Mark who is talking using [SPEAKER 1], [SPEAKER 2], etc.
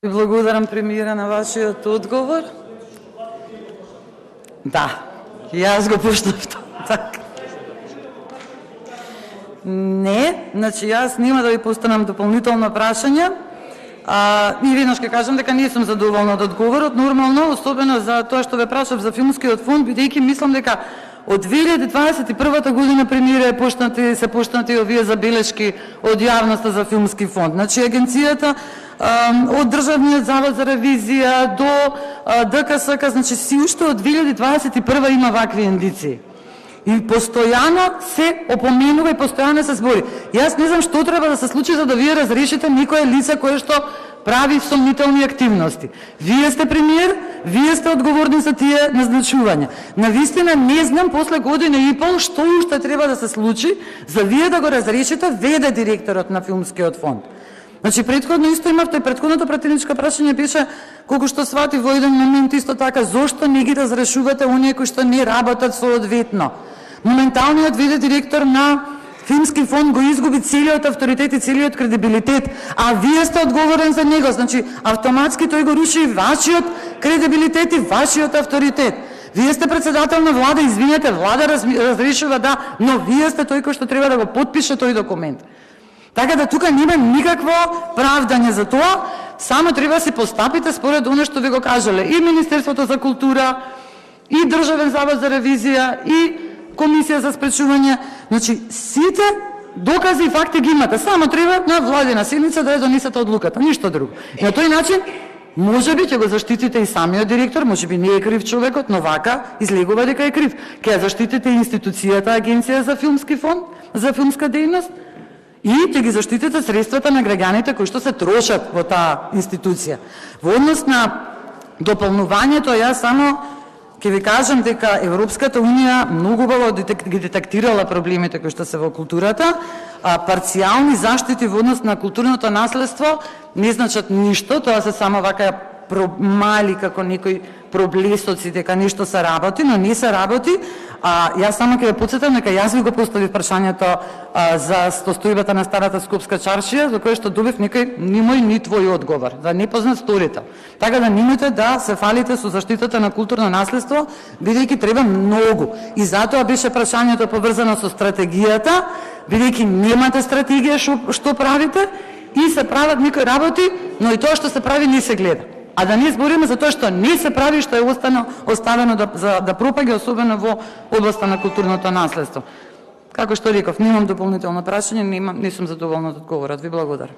[SPEAKER 1] Ви благодарам, премиера, на вашиот одговор. Да, јас го пуштав така. Не, значи јас нема да ви постанам дополнително прашање. И веднаш ќе кажам дека не сум задоволна од одговорот, нормално, особено за тоа што ве прашав за филмскиот фонд, бидејќи мислам дека од 2021 година премиера се пуштнати овие забелешки од јавноста за филмски фонд. Значи агенцијата од Државниот завод за ревизија до ДКСК, значи си уште од 2021 има вакви индиции. И постојано се опоменува и постојано се збори. Јас не знам што треба да се случи за да вие разрешите некое лице кое што прави сомнителни активности. Вие сте премиер, вие сте одговорни за тие назначувања. Навистина не знам после година и пол што уште треба да се случи за вие да го разрешите веде директорот на филмскиот фонд. Значи претходно исто имавте, претходното пратеничко прашање беше колку што свати во еден момент исто така зошто не ги разрешувате оние кои што не работат соодветно. Моменталниот веде директор на Филмски фонд го изгуби целиот авторитет и целиот кредибилитет, а вие сте одговорен за него, значи автоматски тој го руши и вашиот кредибилитет и вашиот авторитет. Вие сте председател на влада, извинете, влада разрешува да, но вие сте тој кој што треба да го потпише тој документ. Така да тука нема никакво правдање за тоа, само треба да се постапите според оно што ви го кажале и Министерството за култура, и Државен завод за ревизија, и Комисија за спречување. Значи сите докази и факти ги имате, само треба на владина седница да ја донесете одлуката, ништо друго. И на тој начин можеби ќе го заштитите и самиот директор, можеби не е крив човекот, но вака излегува дека е крив. Ќе ја заштитите институцијата Агенција за филмски фонд, за филмска дејност, и ќе ги заштитите средствата на граѓаните кои што се трошат во таа институција. Во однос на дополнувањето, јас само ќе ви кажам дека Европската унија многу убаво ги детектирала проблемите кои што се во културата, а парцијални заштити во однос на културното наследство не значат ништо, тоа се само вака мали како некои проблесоци дека нешто се работи, но не се работи. Јас само ќе ве потсетам дека јас ви го поставив прашањето за состојбата на старата Скопска чаршија, за кое што добив некој ни мој ни твој одговор, да не познат сторител. Така да немојте да се фалите со заштитата на културно наследство, бидејќи треба многу. И затоа беше прашањето поврзано со стратегијата, бидејќи немате стратегија што правите и се прават некои работи, но и тоа што се прави не се гледа. А да не збориме за тоа што не се прави, што е оставено да пропаѓа, особено во областа на културното наследство. Како што реков, немам дополнително прашање, не сум задоволна од одговорот. Ви благодарам.